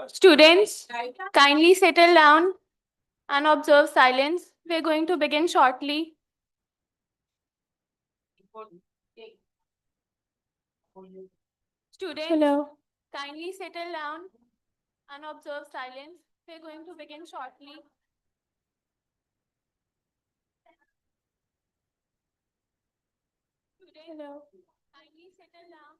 Students, kindly settle down and observe silence. We're going to begin shortly. Students, hello. Kindly settle down and observe silence. We're going to begin shortly. Students, hello. Kindly settle down.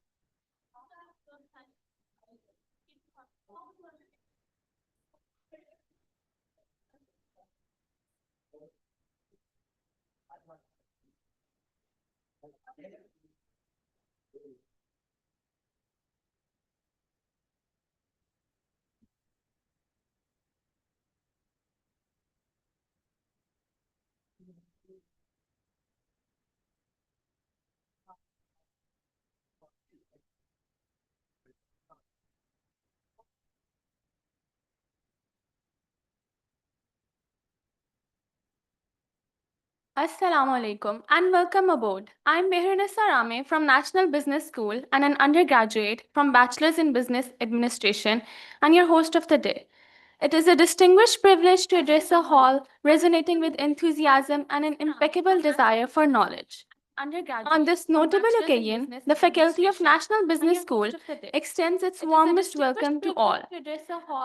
Assalamu alaikum and welcome aboard. I'm Mehrnisa Rame from National Business School and an undergraduate from Bachelor's in Business Administration and your host of the day. It is a distinguished privilege to address a hall resonating with enthusiasm and an impeccable desire for knowledge. On this notable occasion, the Faculty of National Business School extends its warmest welcome to all.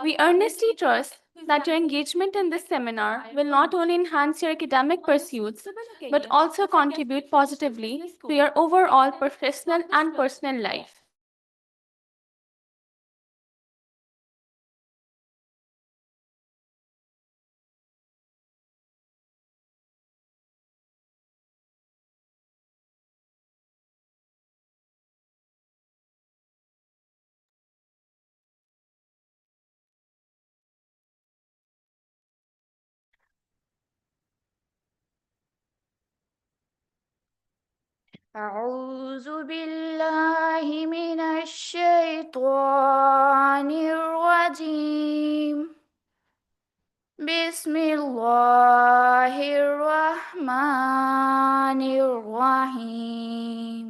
We earnestly trust that your engagement in this seminar will not only enhance your academic pursuits, but also contribute positively to your overall professional and personal life. أعوذ بالله من الشيطان الرجيم بسم الله الرحمن الرحيم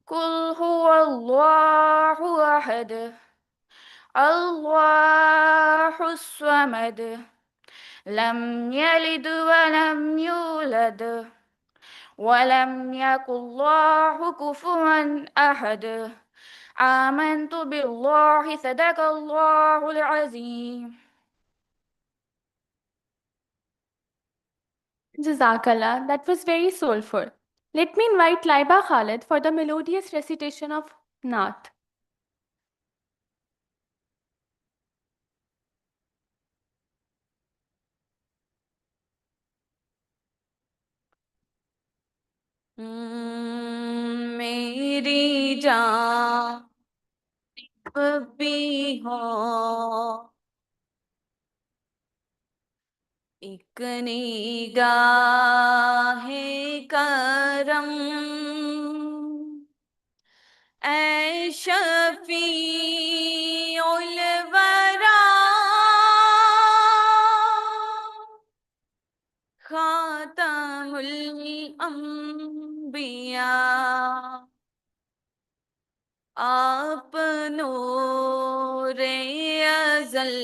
قل هو الله أحد الله الصمد لم يلد ولم يولد ولم يكن الله كفوا أحد آمنت بالله صدق الله العظيم. Jazakallah, that was very soulful. Let me invite Laiba Khalid for the melodious recitation of Naat. मेरी जान भी हो एक निगाहे करम ऐ शफीउल वरा खातमुल अंबिया आप नूरे अज़ल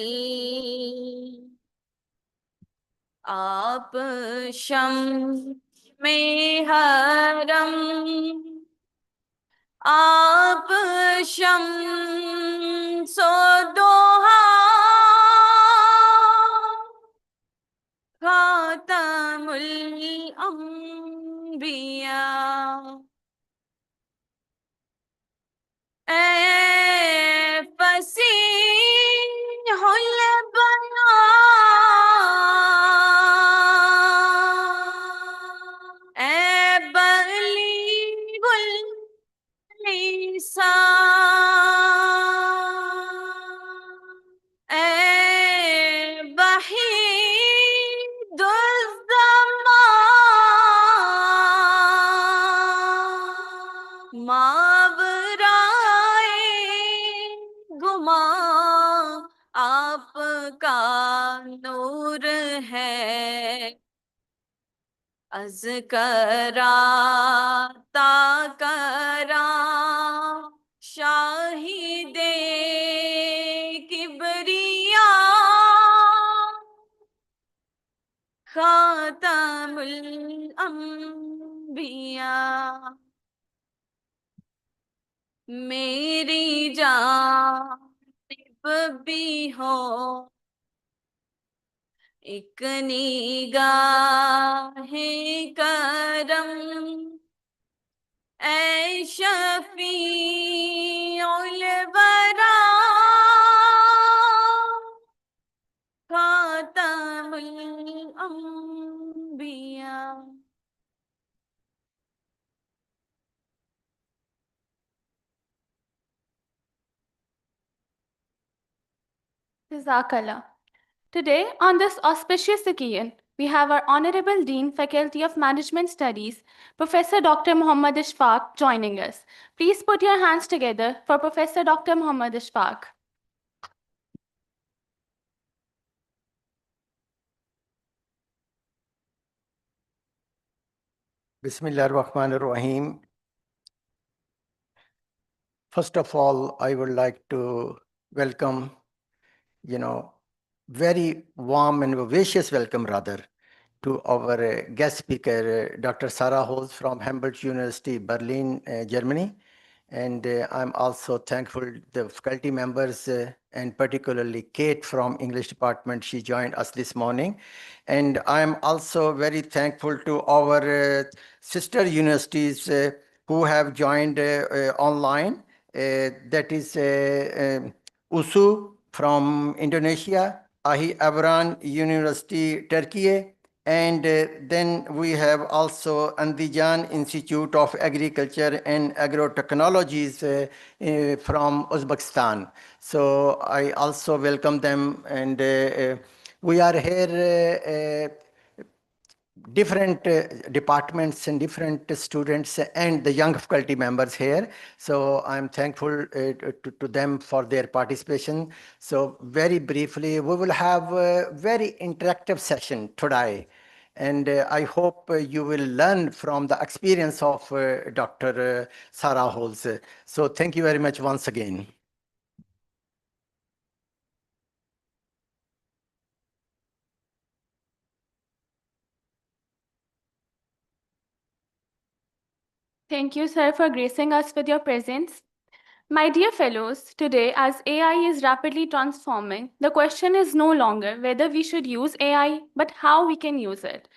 आप शम में हरम आप शम्सो दोहा खातमुल अंबिया ऐ फसीहुल बयां ऐ बलीगुल लिसान ऐ वहीदुज़्ज़मान मावराए गुमा आपका नूर है अज़करा ताकरा शाहिदे किबरिया खातमुल अंबिया मेरी जानिब भी हो एक निगाहे करम ऐ शफीउल वरा खातमुल अंबिया Jazakallah. Today, on this auspicious occasion, we have our Honorable Dean, Faculty of Management Studies, Professor Dr. Muhammad Ishfaq, joining us. Please put your hands together for Professor Dr. Muhammad Ishfaq. Bismillahirrahmanirrahim. First of all, I would like to welcome, very warm and vivacious welcome rather to our guest speaker, Dr. Sarah Holz from Humboldt University, Berlin, Germany. And I'm also thankful the faculty members and particularly Kate from English department. She joined us this morning. And I'm also very thankful to our sister universities who have joined online. That is USU from Indonesia, Ahi Avran University, Turkey, and then we have also Andijan Institute of Agriculture and Agrotechnologies from Uzbekistan. So I also welcome them, and we are here different departments and different students and the young faculty members here. So I'm thankful to them for their participation. So very briefly, we will have a very interactive session today. And I hope you will learn from the experience of Dr. Sarah Holz. So thank you very much once again. Thank you, sir, for gracing us with your presence. My dear fellows, today, as AI is rapidly transforming, the question is no longer whether we should use AI, but how we can use it.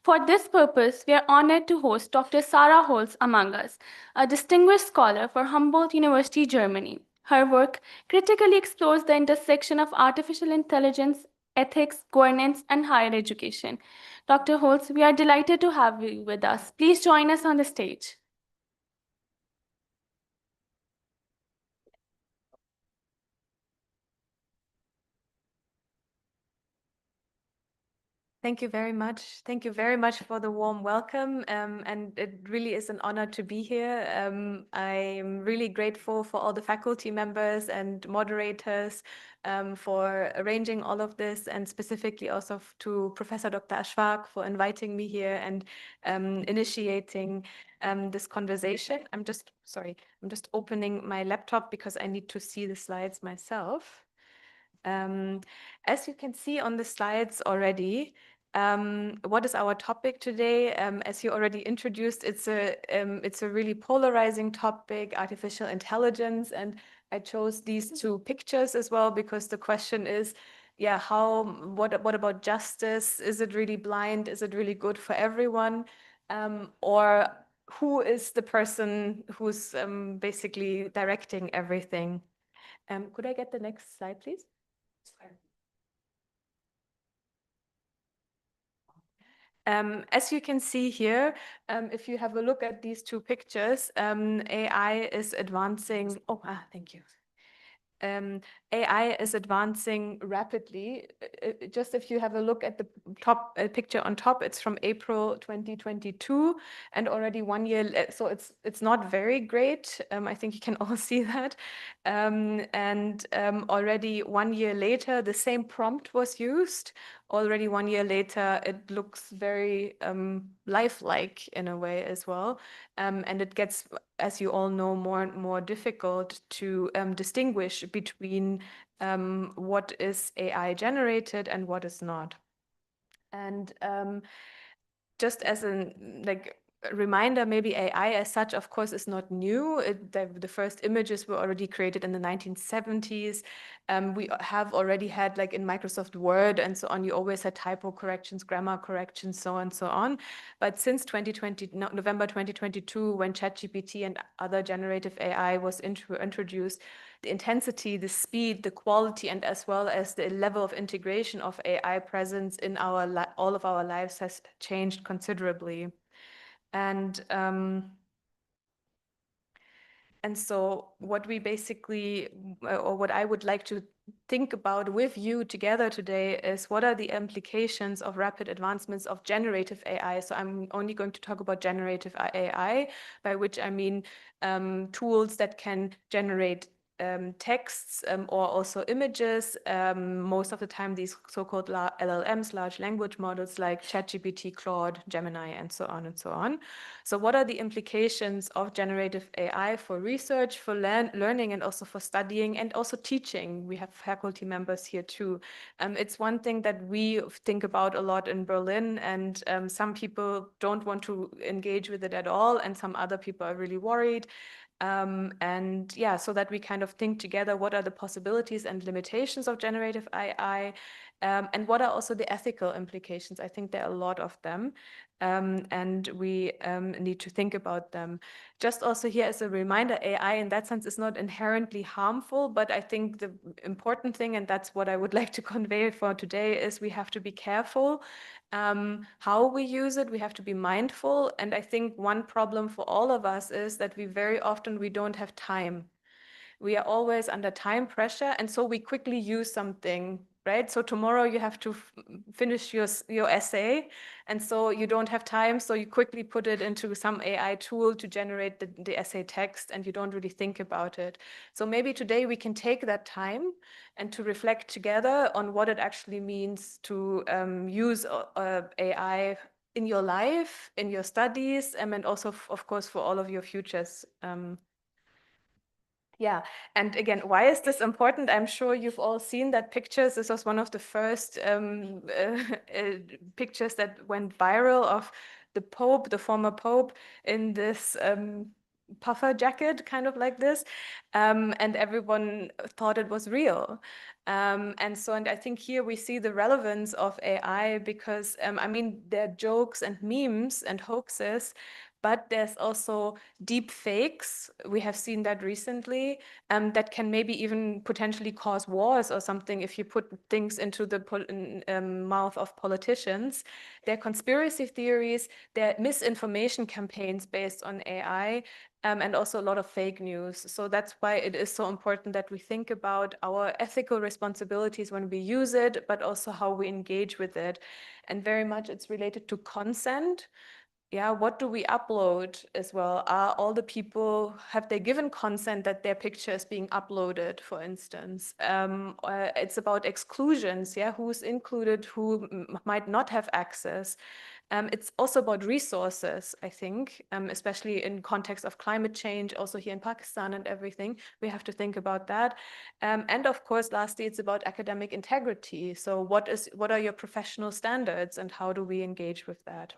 For this purpose, we are honored to host Dr. Sarah Holz among us, a distinguished scholar for Humboldt University, Germany. Her work critically explores the intersection of artificial intelligence, ethics, governance, and higher education. Dr. Holz, we are delighted to have you with us. Please join us on the stage. Thank you very much. Thank you very much for the warm welcome. And it really is an honor to be here. I'm really grateful for all the faculty members and moderators for arranging all of this, and specifically also to Professor Dr. Ashfaq for inviting me here and initiating this conversation. I'm just opening my laptop because I need to see the slides myself. As you can see on the slides already, what is our topic today? As you already introduced, it's a really polarizing topic, artificial intelligence, and I chose these two pictures as well because the question is, yeah, what about justice? Is it really blind? Is it really good for everyone? Or who is the person who's basically directing everything? Could I get the next slide, please? As you can see here, if you have a look at these two pictures, AI is advancing. Thank you. AI is advancing rapidly. Just if you have a look at the top picture on top, it's from April 2022, and already 1 year. So it's not very great. I think you can all see that. Already 1 year later, the same prompt was used. Already 1 year later, it looks very lifelike in a way as well. And it gets, as you all know, more and more difficult to distinguish between what is AI generated and what is not. And just as a reminder, maybe AI as such, of course, is not new. The first images were already created in the 1970s. We have already had, like in Microsoft Word and so on, you always had typo corrections, grammar corrections, so on and so on. But since November 2022, when ChatGPT and other generative AI was introduced, the intensity, the speed, the quality, and as well as the level of integration of AI presence in all of our lives has changed considerably. And so what we basically, or what I would like to think about with you together today is what are the implications of rapid advancements of generative AI. So I'm only going to talk about generative AI, by which I mean tools that can generate texts or also images. Most of the time, these so-called LLMs, large language models like ChatGPT, Claude, Gemini, and so on and so on. So what are the implications of generative AI for research, for learning, and also for studying, and also teaching? We have faculty members here too. It's one thing that we think about a lot in Berlin, and some people don't want to engage with it at all, and some other people are really worried. So that we kind of think together, what are the possibilities and limitations of generative AI, and what are also the ethical implications? I think there are a lot of them, and we need to think about them. Just also here as a reminder, AI in that sense is not inherently harmful, but I think the important thing, and that's what I would like to convey for today, is we have to be careful how we use it. We have to be mindful. And I think one problem for all of us is that we very often, we don't have time. We are always under time pressure, and so we quickly use something, right? So tomorrow you have to finish your essay, and so you don't have time, so you quickly put it into some AI tool to generate the essay text, and you don't really think about it. So maybe today we can take that time and to reflect together on what it actually means to use AI in your life, in your studies, and also, of course, for all of your futures. Yeah, and again, why is this important? I'm sure you've all seen that pictures. This was one of the first pictures that went viral of the Pope, the former Pope, in this puffer jacket, kind of like this, and everyone thought it was real. And I think here we see the relevance of AI because, I mean, there are jokes and memes and hoaxes, but there's also deep fakes. We have seen that recently, that can maybe even potentially cause wars or something if you put things into the mouth of politicians. There are conspiracy theories, there are misinformation campaigns based on AI, and also a lot of fake news. So that's why it is so important that we think about our ethical responsibilities when we use it, but also how we engage with it. And very much it's related to consent. Yeah, what do we upload as well? Are all the people, have they given consent that their picture is being uploaded, for instance? It's about exclusions, yeah, who's included, who might not have access. It's also about resources, I think, especially in context of climate change, also here in Pakistan and everything. We have to think about that. And of course, lastly, it's about academic integrity. So what are your professional standards and how do we engage with that?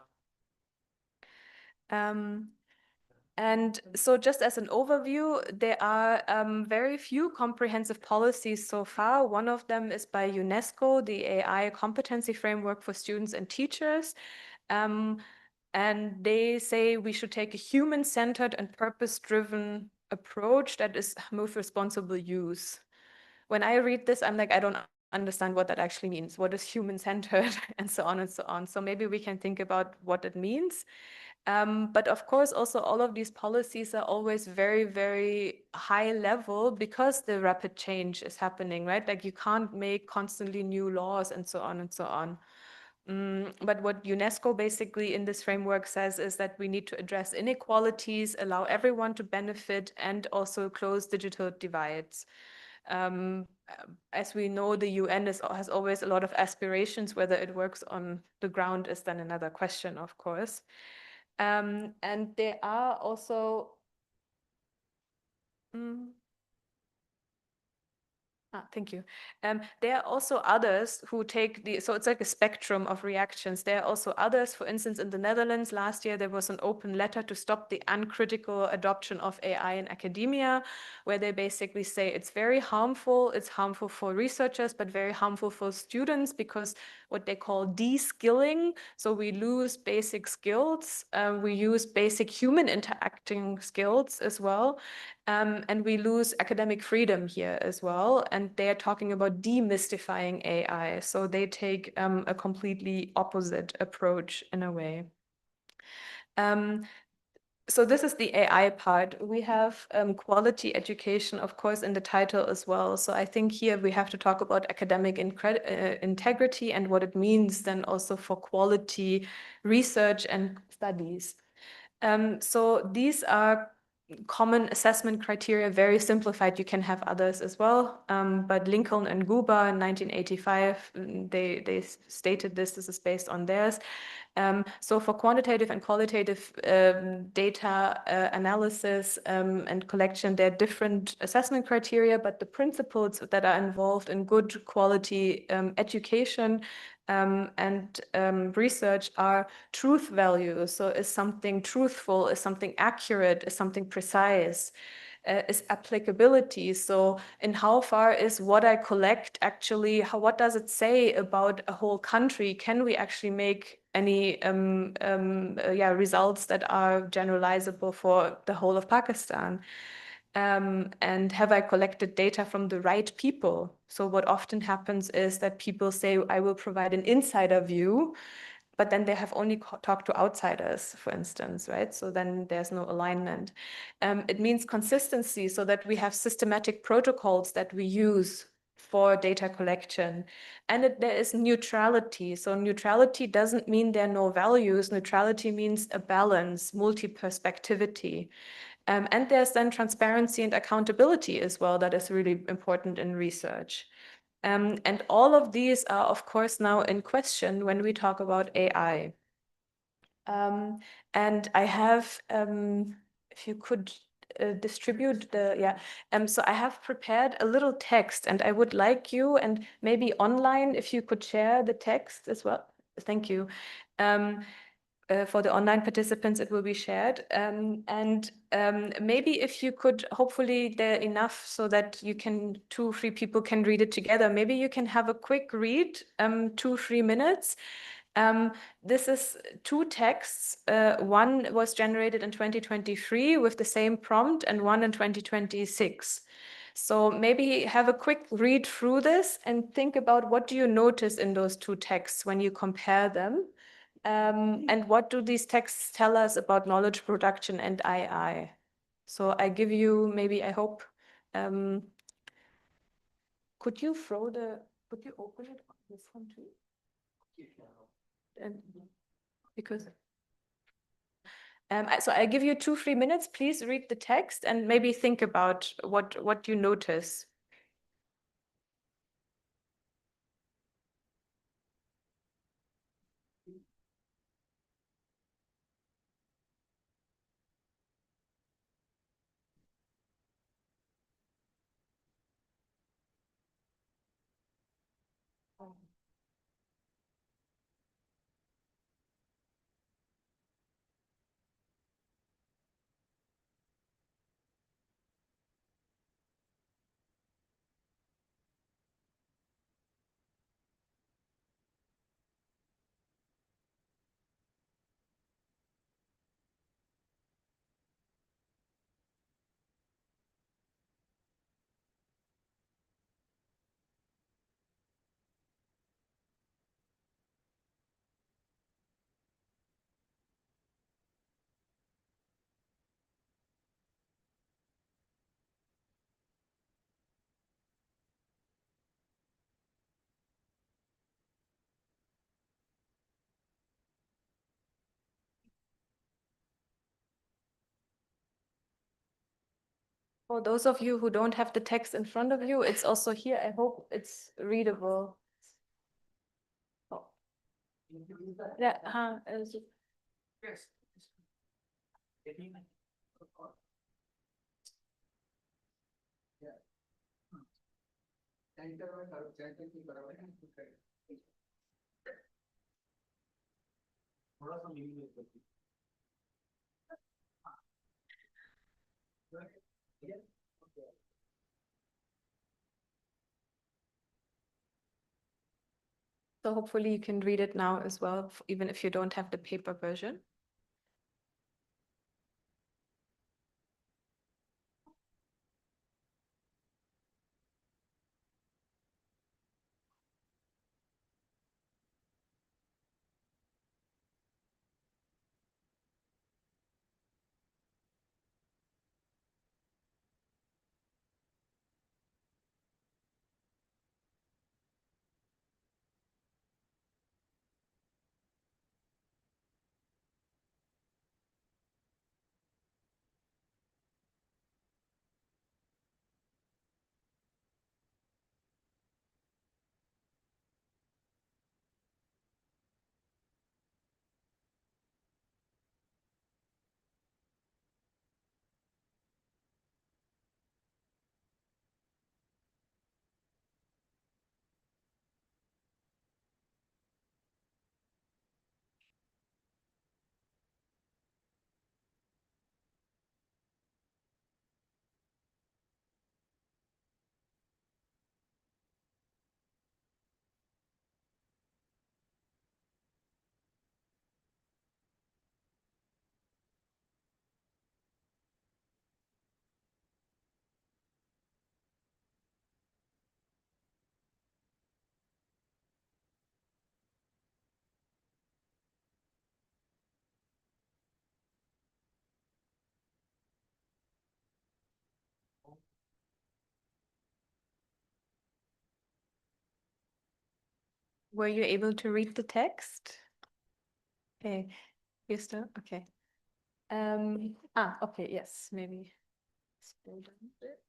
And so just as an overview, there are very few comprehensive policies so far. One of them is by UNESCO, the AI competency framework for students and teachers. And they say we should take a human-centered and purpose-driven approach that is with responsible use. When I read this, I'm like, I don't understand what that actually means. What is human-centered and so on and so on. So maybe we can think about what it means. But of course, also all of these policies are always very, very high level because the rapid change is happening, right? Like you can't make constantly new laws and so on and so on. But what UNESCO basically in this framework says is that we need to address inequalities, allow everyone to benefit, and also close digital divides. As we know, the UN has always a lot of aspirations. Whether it works on the ground is then another question, of course. And there are also thank you. There are also others who take so it's like a spectrum of reactions. There are also others, for instance, in the Netherlands, last year, there was an open letter to stop the uncritical adoption of AI in academia, where they basically say it's very harmful. It's harmful for researchers, but very harmful for students because what they call de-skilling. So we lose basic skills. We use basic human interacting skills as well. And we lose academic freedom here as well. And they're talking about demystifying AI. So they take a completely opposite approach in a way. So this is the AI part. We have quality education, of course, in the title as well. So I think here we have to talk about academic integrity and what it means then also for quality research and studies. So these are common assessment criteria, very simplified. You can have others as well. But Lincoln and Guba in 1985, they stated this is based on theirs. So for quantitative and qualitative data analysis and collection, there are different assessment criteria, but the principles that are involved in good quality education and research are truth values. So is something truthful, is something accurate, is something precise, is applicability. So in how far is what I collect actually, what does it say about a whole country? Can we actually make any results that are generalizable for the whole of Pakistan? And have I collected data from the right people? So what often happens is that people say, I will provide an insider view, but then they have only talked to outsiders, for instance, right? So then there's no alignment. It means consistency so that we have systematic protocols that we use for data collection. And there is neutrality. So neutrality doesn't mean there are no values. Neutrality means a balance, multi-perspectivity. And there's then transparency and accountability as well that is really important in research. And all of these are, of course, now in question when we talk about AI. And I have, if you could distribute so I have prepared a little text and I would like you and maybe online, if you could share the text as well. Thank you. for the online participants, it will be shared. Maybe if you could, hopefully they're enough so that you can, 2, 3 people can read it together. Maybe you can have a quick read, 2, 3 minutes. This is 2 texts. One was generated in 2023 with the same prompt and one in 2026. So maybe have a quick read through this and think about what do you notice in those 2 texts when you compare them. And what do these texts tell us about knowledge production and AI? So I give you maybe, I hope, could you open it on this one too? And because so I give you 2, 3 minutes. Please read the text and maybe think about what you notice. For those of you who don't have the text in front of you, it's also here. I hope it's readable. Oh. Yeah, so hopefully you can read it now as well, even if you don't have the paper version. Were you able to read the text? Okay, you still? Okay. Okay, yes, maybe. Scroll down a bit.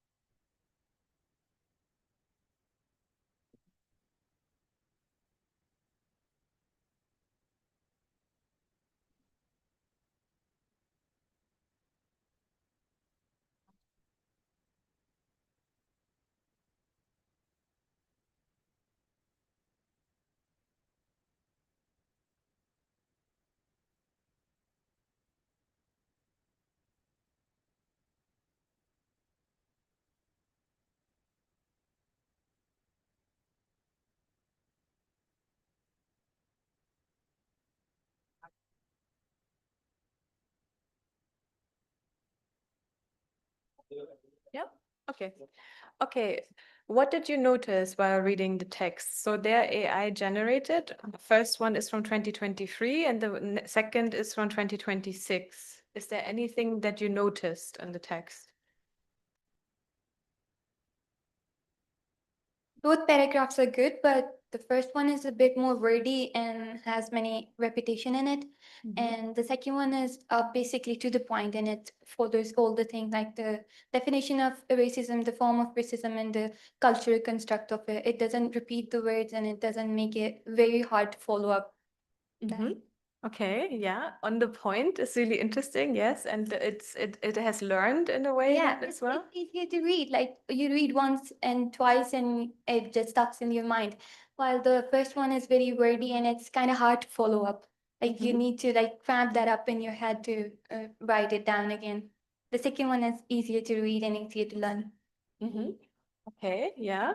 Yep. Okay. Okay. What did you notice while reading the text? So they're AI generated. The first one is from 2023 and the second is from 2026. Is there anything that you noticed in the text? Both paragraphs are good, but the first one is a bit more wordy and has many repetition in it. And the second one is basically to the point, and it follows all the things like the definition of racism, the form of racism, and the cultural construct of it. It doesn't repeat the words, and it doesn't make it very hard to follow up. Mhm. Okay, yeah, on the point is really interesting, yes, and it has learned in a way Yeah, as well. it's easier to read. Like you read once and twice, and it just stucks in your mind. While the first one is very wordy and it's kind of hard to follow up. Like you need to like cramp that up in your head to write it down again. The second one is easier to read and easier to learn. Okay, yeah.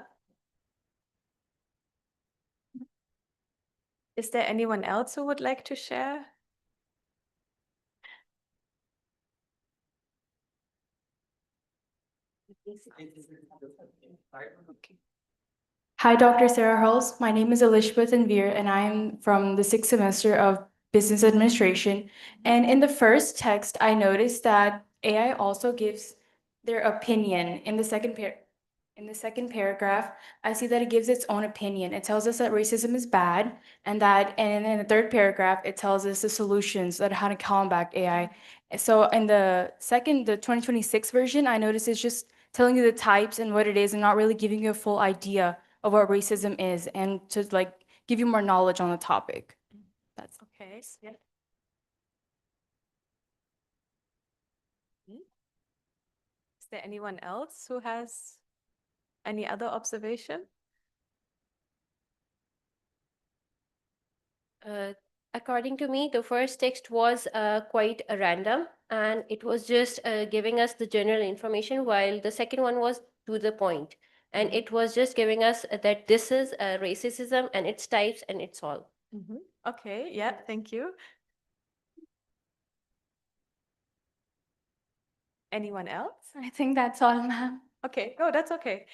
Is there anyone else who would like to share? Hi, Dr. Sarah Hurls. My name is Elizabeth Envir, and I am from the sixth semester of Business Administration. And in the first text, I noticed that AI also gives their opinion. In the second paragraph, I see that it gives its own opinion. It tells us that racism is bad, and in the third paragraph, it tells us the solutions that how to combat AI. So in the 2026 version, I noticed it's just telling you the types and what it is, and not really giving you a full idea of what racism is, and to like give you more knowledge on the topic. That's Okay, yeah. Is there anyone else who has any other observation? According to me, the first text was quite random and it was just giving us the general information, while the second one was to the point. And it was just giving us that this is racism and its types and it's all. Okay, yeah, thank you. Anyone else? I think that's all, ma'am. Okay, no, that's okay.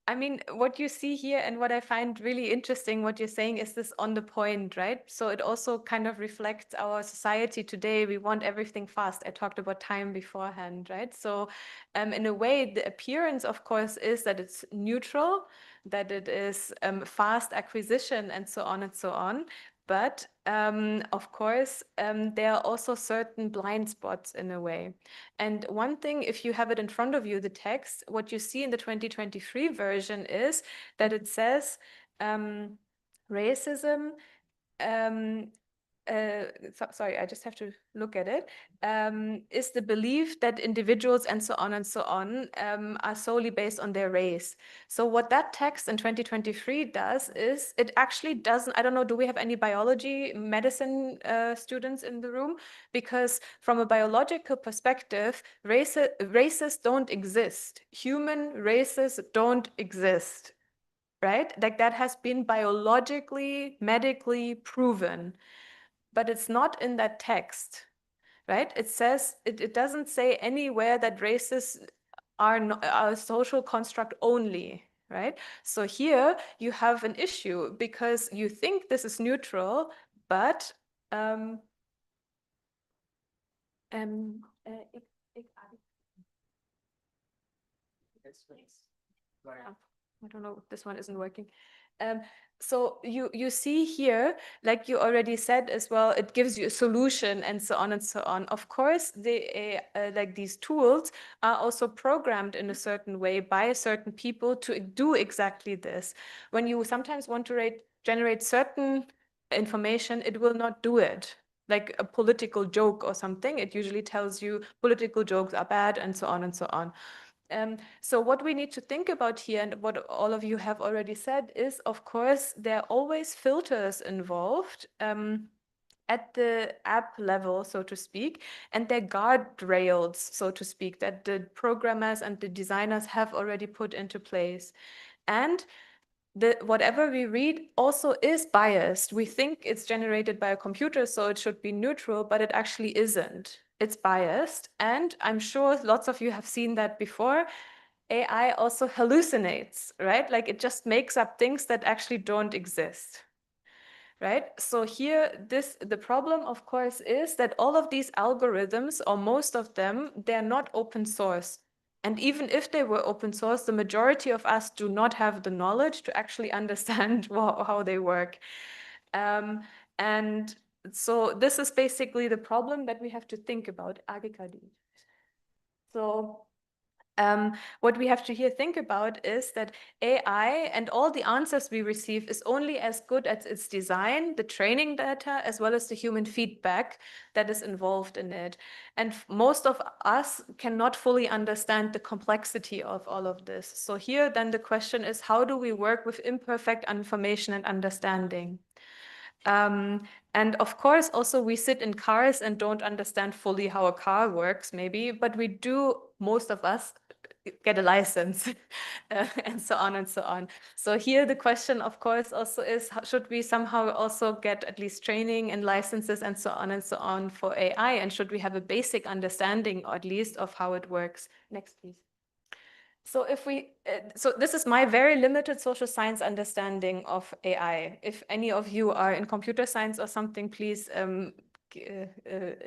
I mean, what you see here and what I find really interesting, what you're saying is this on the point, right? So it also kind of reflects our society today. We want everything fast. I talked about time beforehand, right? So in a way, the appearance, of course, is that it's neutral, that it is fast acquisition and so on and so on. But of course, there are also certain blind spots in a way. And one thing, if you have it in front of you, the text, what you see in the 2023 version is that it says racism sorry, I just have to look at it, is the belief that individuals and so on are solely based on their race. So what that text in 2023 does is it actually doesn't, I don't know, do we have any biology, medicine students in the room? Because from a biological perspective, races don't exist. Human races don't exist, right? Like that has been biologically, medically proven, but it's not in that text, right? It says, it doesn't say anywhere that races are a social construct only, right? So here you have an issue because you think this is neutral, but I don't know, this one isn't working. So you see here, like you already said as well, it gives you a solution and so on and so on. Of course, like these tools are also programmed in a certain way by certain people to do exactly this. When you sometimes want to generate certain information, it will not do it. Like a political joke or something, it usually tells you political jokes are bad and so on and so on. So what we need to think about here, and what all of you have already said, is, of course, there are always filters involved at the app level, so to speak, and they're guardrails, so to speak, that the programmers and the designers have already put into place. And whatever we read also is biased. We think it's generated by a computer, so it should be neutral, but it actually isn't. it's biased, and I'm sure lots of you have seen that before. AI also hallucinates, right? Like it just makes up things that actually don't exist. Right? So here, the problem, of course, is that all of these algorithms, or most of them, they're not open source. And even if they were open source, the majority of us do not have the knowledge to actually understand how they work. And so this is basically the problem that we have to think about. So what we have to here think about is that AI and all the answers we receive is only as good as its design, the training data, as well as the human feedback that is involved in it. And most of us cannot fully understand the complexity of all of this. So here then the question is, how do we work with imperfect information and understanding? And of course, also we sit in cars and don't understand fully how a car works, maybe, but we do, most of us, get a license and so on and so on. So here the question, of course, also is, should we somehow also get at least training and licenses and so on for AI? And should we have a basic understanding, or at least, of how it works? Next, please. So if we, so this is my very limited social science understanding of AI. If any of you are in computer science or something, please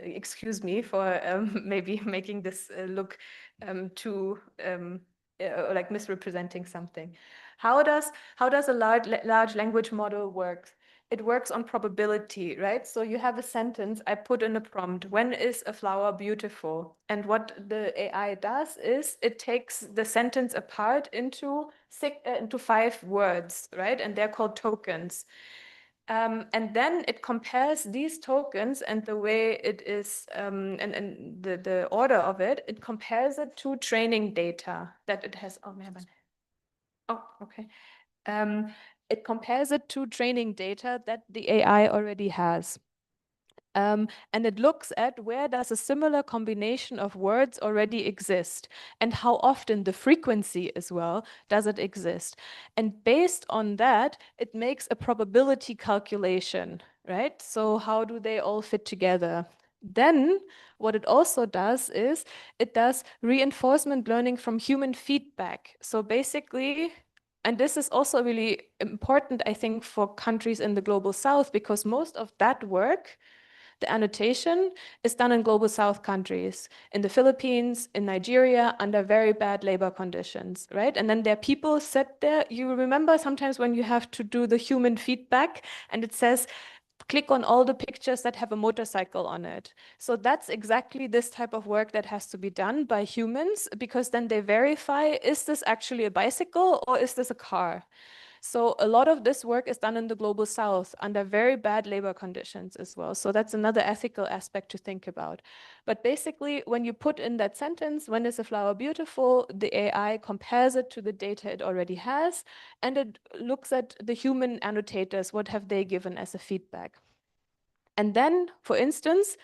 excuse me for maybe making this look too like misrepresenting something. How does a large language model work? It works on probability, right? So you have a sentence, I put in a prompt, when is a flower beautiful? And what the AI does is it takes the sentence apart into 5 words, right? And they're called tokens. And then it compares these tokens and the way it is, and the order of it, it compares it to training data that it has. Oh, okay. It compares it to training data that the AI already has. And it looks at where does a similar combination of words already exist, and how often, the frequency as well, does it exist. And based on that, it makes a probability calculation, right? So how do they all fit together? Then what it also does is it does reinforcement learning from human feedback. So basically, and this is also really important, I think, for countries in the global south, because most of that work, the annotation, is done in global south countries, in the Philippines, in Nigeria, under very bad labor conditions, right? And then there are people sit there. You remember sometimes when you have to do the human feedback and it says, click on all the pictures that have a motorcycle on it. So that's exactly this type of work that has to be done by humans, because then they verify, is this actually a bicycle or is this a car? So a lot of this work is done in the global south under very bad labor conditions as well. So that's another ethical aspect to think about. But basically, when you put in that sentence, when is a flower beautiful, the AI compares it to the data it already has, and it looks at the human annotators, what have they given as a feedback. And then, for instance,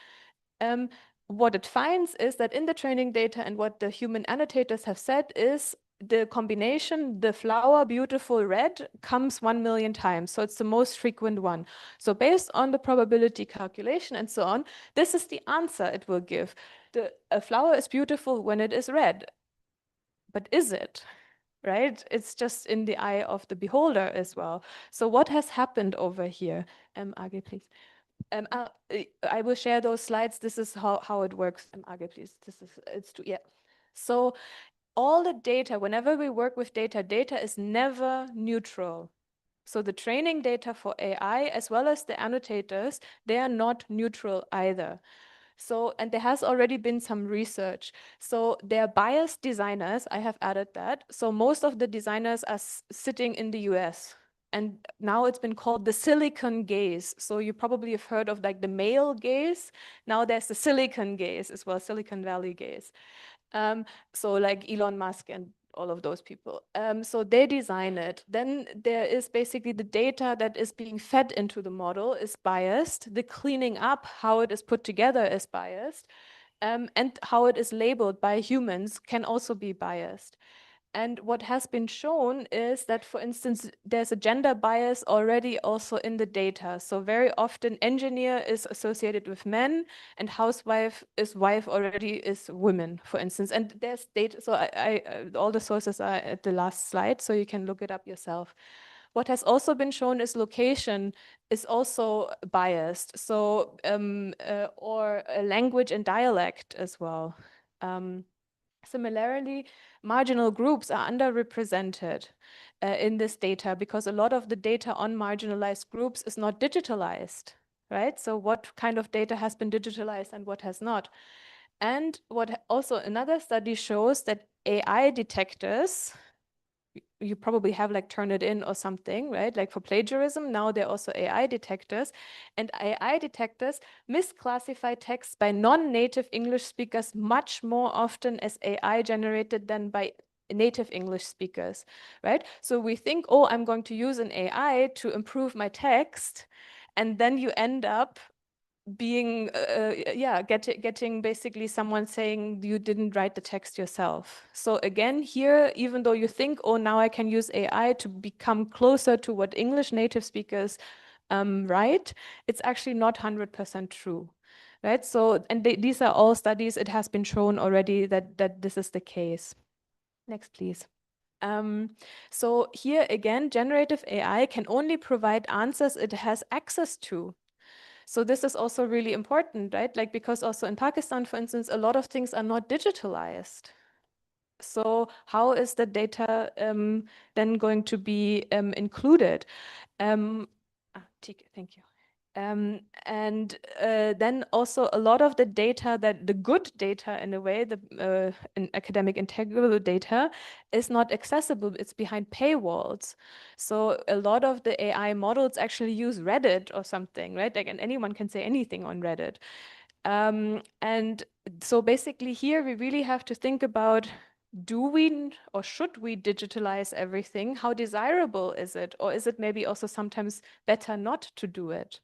what it finds is that in the training data, and what the human annotators have said is, the combination, the flower beautiful red, comes 1 million times. So it's the most frequent one. So based on the probability calculation and so on, this is the answer it will give. A flower is beautiful when it is red. But is it? Right? It's just in the eye of the beholder as well. So what has happened over here? Age, please. I will share those slides. This is how it works. Age, please. Yeah. So all the data, whenever we work with data, data is never neutral. So the training data for AI, as well as the annotators, they are not neutral either. So, and there has already been some research. So they're biased designers, I have added that. So most of the designers are sitting in the US. And now it's been called the silicon gaze. So you probably have heard of like the male gaze. Now there's the silicon gaze as well, Silicon Valley gaze. So like Elon Musk and all of those people. So they design it. Then there is basically the data that is being fed into the model is biased. The cleaning up, how it is put together, is biased. And how it is labeled by humans can also be biased. And what has been shown is that, for instance, there's a gender bias already also in the data. So very often engineer is associated with men and housewife is wife already is women, for instance. And there's data, so all the sources are at the last slide, so you can look it up yourself. What has also been shown is location is also biased. So, or language and dialect as well. Similarly, marginal groups are underrepresented in this data because a lot of the data on marginalized groups is not digitalized, right? So what kind of data has been digitalized and what has not? And what also another study shows that AI detectors, you probably have like Turnitin or something, right? Like for plagiarism, now there are also AI detectors, and AI detectors misclassify text by non-native English speakers much more often as AI generated than by native English speakers, right? So we think, oh, I'm going to use an AI to improve my text, and then you end up being getting basically someone saying you didn't write the text yourself. So again, here, even though you think, oh, now I can use AI to become closer to what English native speakers write, it's actually not 100% true, right? So, and these are all studies, it has been shown already that this is the case. Next, please. So here again, generative AI can only provide answers it has access to. So this is also really important, right? Like, because also in Pakistan, for instance, a lot of things are not digitalized. So how is the data then going to be included? Thank you. And then also a lot of the data, that the good data in a way, the in academic integral data is not accessible. It's behind paywalls. So a lot of the AI models actually use Reddit or something, right? Like, and anyone can say anything on Reddit. And so basically here we really have to think about, do we or should we digitalize everything? How desirable is it? Or is it maybe also sometimes better not to do it?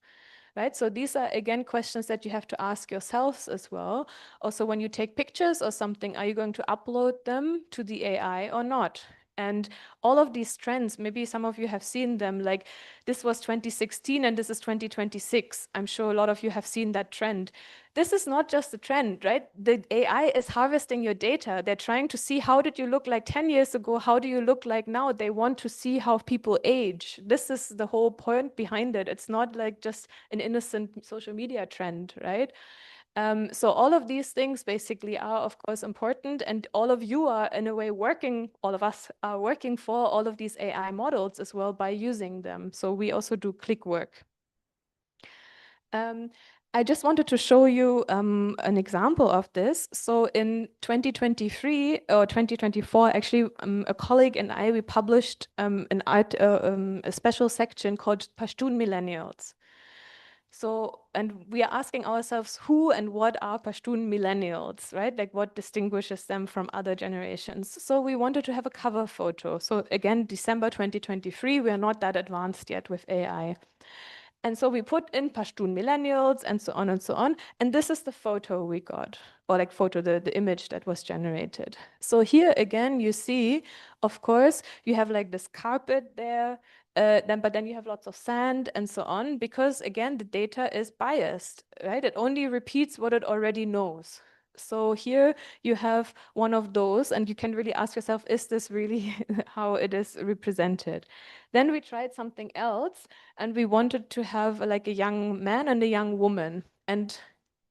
Right? So these are, again, questions that you have to ask yourselves as well. Also, when you take pictures or something, are you going to upload them to the AI or not? And all of these trends, maybe some of you have seen them, like this was 2016 and this is 2026. I'm sure a lot of you have seen that trend. This is not just a trend, right? The AI is harvesting your data. They're trying to see, how did you look like 10 years ago? How do you look like now? They want to see how people age. This is the whole point behind it. It's not like just an innocent social media trend, right? So all of these things basically are, of course, important, and all of you are, in a way, all of us are working for all of these AI models as well by using them. So we also do click work. I just wanted to show you an example of this. So in 2023 or 2024, actually, a colleague and I, we published a special section called Pashtun Millennials. So, and we are asking ourselves, who and what are Pashtun millennials, right? Like, what distinguishes them from other generations? So we wanted to have a cover photo. So again, December 2023, we are not that advanced yet with AI. And so we put in Pashtun millennials and so on and so on. And this is the photo we got, or like the image that was generated. So here again, you see, of course, you have like this carpet there, but then you have lots of sand and so on, because again, the data is biased, right? It only repeats what it already knows. So here you have one of those, and you can really ask yourself, is this really how it is represented? Then we tried something else, and we wanted to have like a young man and a young woman. And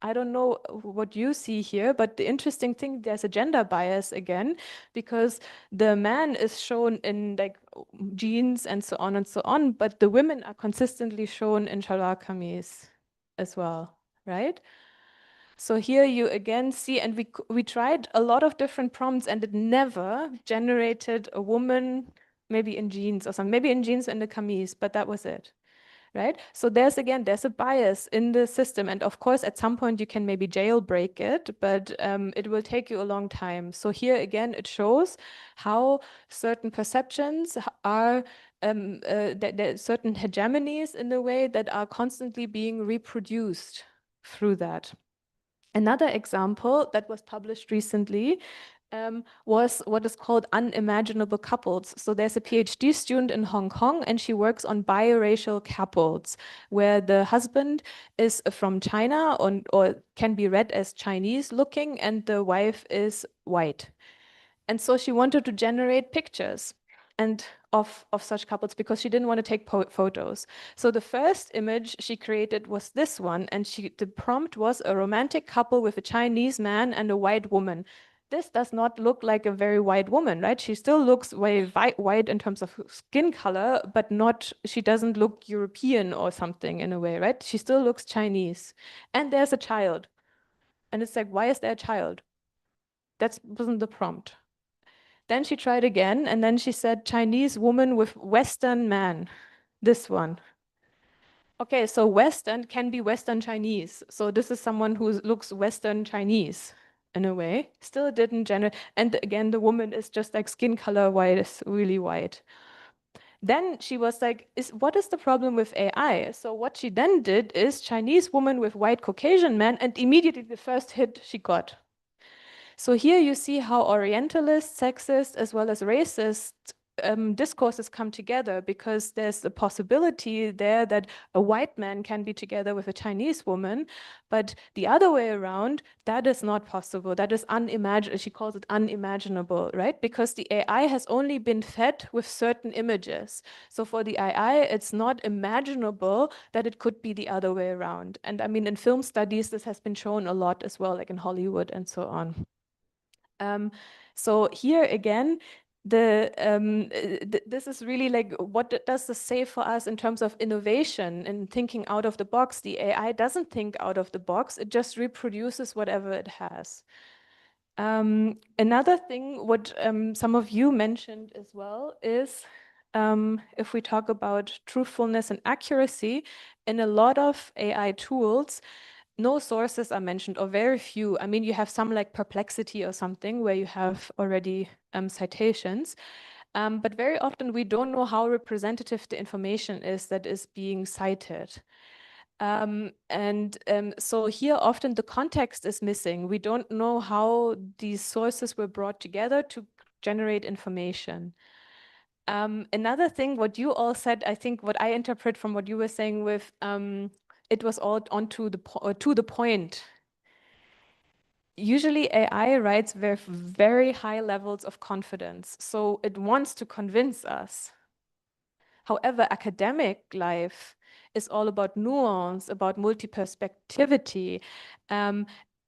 I don't know what you see here, but the interesting thing, there's a gender bias again, because the man is shown in like jeans and so on, but the women are consistently shown in shalwar kameez as well, right? So here you again see, and we tried a lot of different prompts, and it never generated a woman, maybe in jeans or something, maybe in jeans and a kameez, but that was it, right? So there's a bias in the system, and of course, at some point you can maybe jailbreak it, but it will take you a long time. So here again, it shows how certain perceptions are there are certain hegemonies in the way that are constantly being reproduced through that. Another example that was published recently was what is called unimaginable couples. So there's a PhD student in Hong Kong, and she works on biracial couples, where the husband is from China or can be read as Chinese looking, and the wife is white. And so she wanted to generate pictures and of such couples because she didn't want to take photos. So the first image she created was this one, and the prompt was a romantic couple with a Chinese man and a white woman. This does not look like a very white woman, right? She still looks very white in terms of skin color, but not, she doesn't look European or something in a way, right? She still looks Chinese. And there's a child. And it's like, why is there a child? That wasn't the prompt. Then she tried again, and then she said Chinese woman with Western man. This one. Okay, so Western can be Western Chinese. So this is someone who looks Western Chinese in a way. Still didn't generate. And again, the woman is just like skin color white, is really white. Then she was like, what is the problem with AI? So what she then did is Chinese woman with white Caucasian man, and immediately the first hit she got. So here you see how Orientalist, sexist, as well as racist discourses come together, because there's a possibility there that a white man can be together with a Chinese woman, but the other way around, that is not possible. That is unimaginable. She calls it unimaginable, right? Because the AI has only been fed with certain images. So for the AI, it's not imaginable that it could be the other way around. And I mean, in film studies, this has been shown a lot as well, like in Hollywood and so on. So here again, this is really like, what does this say for us in terms of innovation and thinking out of the box? The AI doesn't think out of the box, it just reproduces whatever it has. Another thing, what some of you mentioned as well, is if we talk about truthfulness and accuracy, in a lot of AI tools, no sources are mentioned, or very few. I mean, you have some like Perplexity or something where you have already citations, but very often we don't know how representative the information is that is being cited. So here often the context is missing. We don't know how these sources were brought together to generate information. Another thing, what you all said, I think what I interpret from what you were saying with it was all to the point. Usually AI writes with very high levels of confidence, so it wants to convince us. However, academic life is all about nuance, about multi-perspectivity,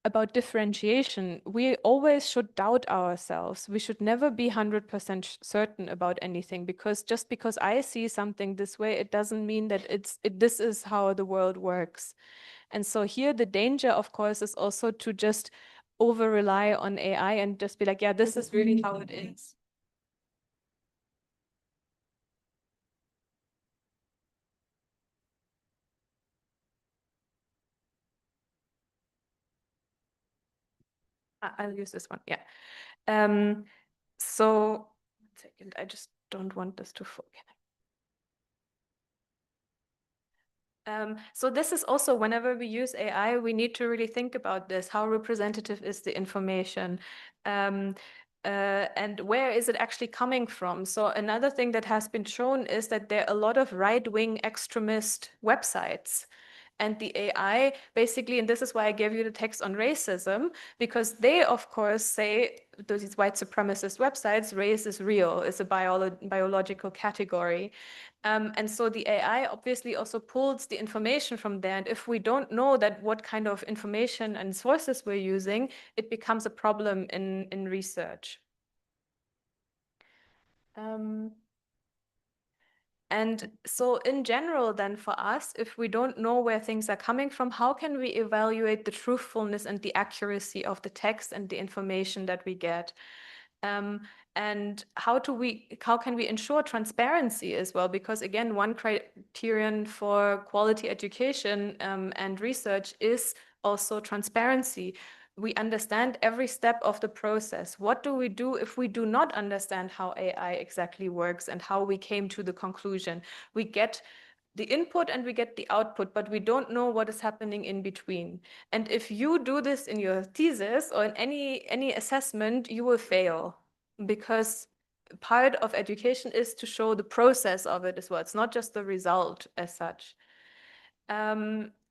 about differentiation. We always should doubt ourselves. We should never be 100% certain about anything, because just because I see something this way, it doesn't mean that this is how the world works. And so here the danger, of course, is also to just over rely on AI and just be like, yeah, this is really how it is. I'll use this one, yeah. So, 1 second, I just don't want this to fall. So this is also, whenever we use AI, we need to really think about this. How representative is the information? And where is it actually coming from? So another thing that has been shown is that there are a lot of right-wing extremist websites. And the AI basically, and this is why I gave you the text on racism, because they, of course, say, these white supremacist websites, race is real, it's a biological category. And so the AI obviously also pulls the information from there. And if we don't know that what kind of information and sources we're using, it becomes a problem in research. And so in general, then for us, if we don't know where things are coming from, how can we evaluate the truthfulness and the accuracy of the text and the information that we get? And how can we ensure transparency as well? Because again, one criterion for quality education and research is also transparency. We understand every step of the process. What do we do if we do not understand how AI exactly works and how we came to the conclusion? We get the input and we get the output, but we don't know what is happening in between. And if you do this in your thesis or in any assessment, you will fail, because part of education is to show the process of it as well. It's not just the result as such.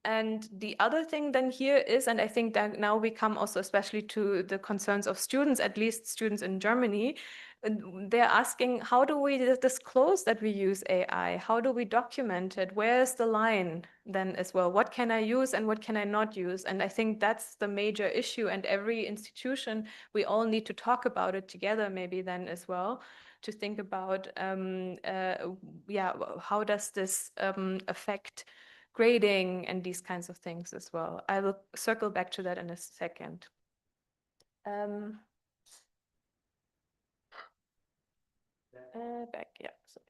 And the other thing then here is, and I think that now we come also especially to the concerns of students, at least students in Germany, they're asking, how do we disclose that we use AI? How do we document it? Where's the line then as well? What can I use and what can I not use? And I think that's the major issue, and every institution, we all need to talk about it together maybe then as well, to think about, yeah, how does this affect grading and these kinds of things as well. I will circle back to that in a second. Back, yeah. Sorry.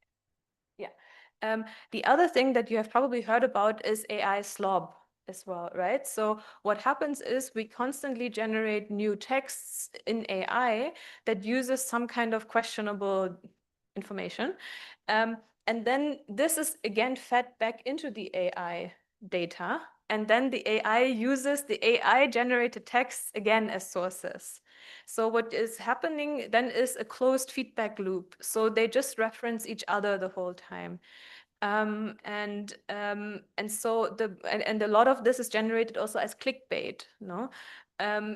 Yeah. The other thing that you have probably heard about is AI slob as well, right? So what happens is we constantly generate new texts in AI that uses some kind of questionable information. And then this is again fed back into the AI data. And then the AI uses the AI generated texts again as sources. So what is happening then is a closed feedback loop. So they just reference each other the whole time. And so and a lot of this is generated also as clickbait, no?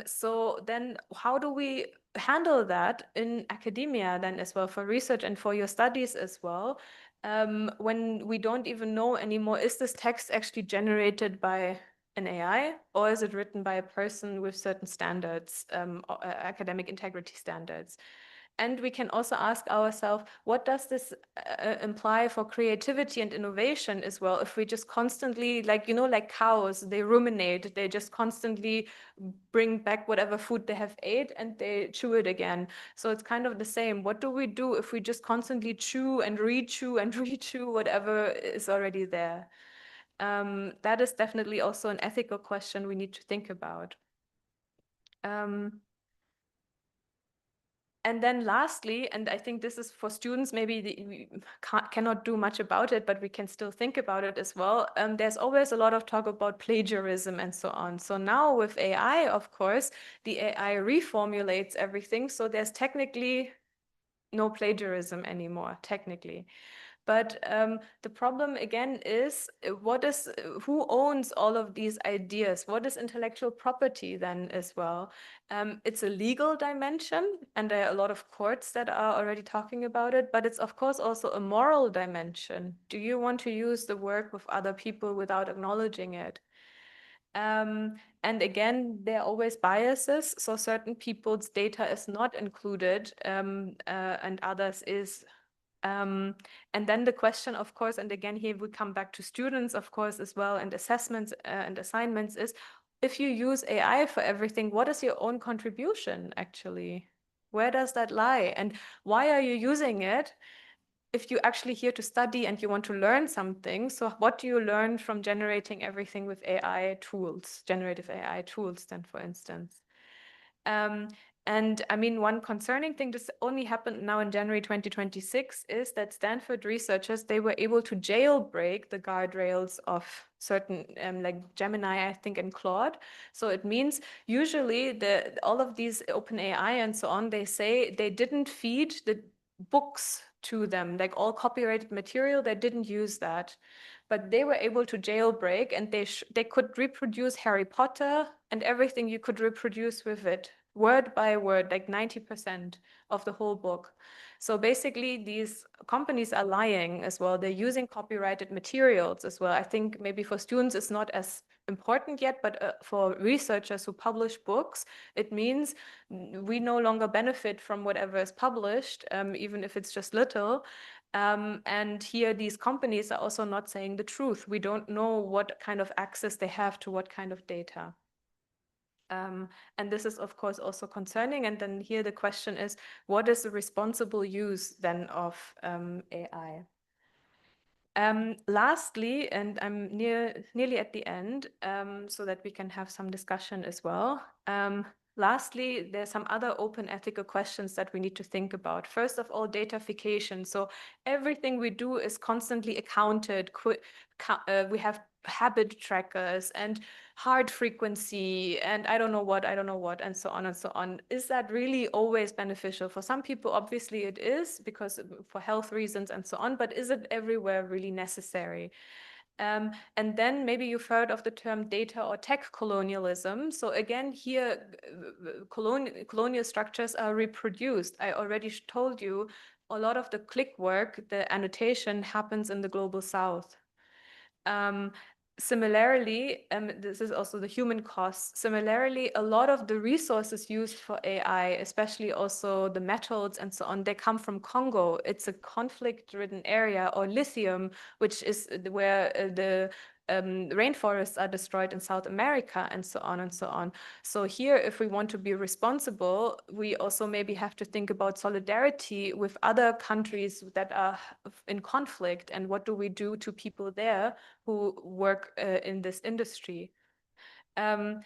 So then how do we handle that in academia then as well, for research and for your studies as well, when we don't even know anymore, is this text actually generated by an AI, or is it written by a person with certain standards, academic integrity standards? And we can also ask ourselves, what does this imply for creativity and innovation as well? If we just constantly, like, you know, like cows, they ruminate, they just constantly bring back whatever food they have ate and they chew it again. So it's kind of the same. What do we do if we just constantly chew and re-chew and re-chew whatever is already there? That is definitely also an ethical question we need to think about. And then lastly, and I think this is for students, maybe we cannot do much about it, but we can still think about it as well. There's always a lot of talk about plagiarism and so on. So now with AI, of course, the AI reformulates everything. So there's technically no plagiarism anymore, technically. But the problem again is, who owns all of these ideas? What is intellectual property then as well? It's a legal dimension, and there are a lot of courts that are already talking about it, but it's of course also a moral dimension. Do you want to use the work with other people without acknowledging it? And again, there are always biases. So certain people's data is not included, and others is. And then the question, of course, and again, here we come back to students, of course, as well, and assessments and assignments, is if you use AI for everything, what is your own contribution actually? Where does that lie? And why are you using it if you're actually here to study and you want to learn something? So what do you learn from generating everything with AI tools, generative AI tools then, for instance? And I mean, one concerning thing, this only happened now in January 2026, is that Stanford researchers, they were able to jailbreak the guardrails of certain, like Gemini, I think, and Claude. So it means usually all of these OpenAI and so on, they say they didn't feed the books to them, like all copyrighted material, they didn't use that. But they were able to jailbreak, and they could reproduce Harry Potter and everything you could reproduce with it, word by word, like 90% of the whole book. So basically, these companies are lying as well. They're using copyrighted materials as well. I think maybe for students it's not as important yet, but for researchers who publish books, it means we no longer benefit from whatever is published, even if it's just little. And here, these companies are also not saying the truth. We don't know what kind of access they have to what kind of data. And this is, of course, also concerning. And then here the question is, what is the responsible use then of AI? Lastly, and I'm nearly at the end, so that we can have some discussion as well. Lastly, there's some other open ethical questions that we need to think about. First of all, datafication. So everything we do is constantly accounted. We have habit trackers and heart frequency and I don't know what, and so on and so on. Is that really always beneficial? For some people, obviously it is, because for health reasons and so on, but is it everywhere really necessary? And then maybe you've heard of the term data or tech colonialism. So again, here, colonial structures are reproduced. I already told you, a lot of the click work, the annotation happens in the global south. Um, Similarly, this is also the human cost. Similarly, a lot of the resources used for AI, especially also the metals and so on, they come from Congo. It's a conflict-ridden area, or lithium, which is where the rainforests are destroyed in South America, and so on and so on. So here, if we want to be responsible, we also maybe have to think about solidarity with other countries that are in conflict, and what do we do to people there who work in this industry. The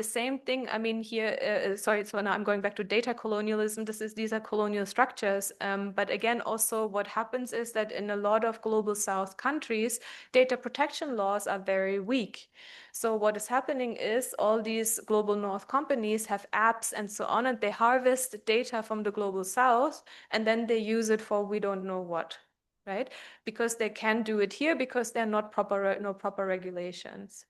same thing, I mean, here, sorry, so now I'm going back to data colonialism. These are colonial structures. But again, also what happens is that in a lot of global South countries, data protection laws are very weak. So what is happening is all these global North companies have apps and so on, and they harvest data from the global South, and then they use it for we don't know what, right? Because they can do it here because there are no proper regulations.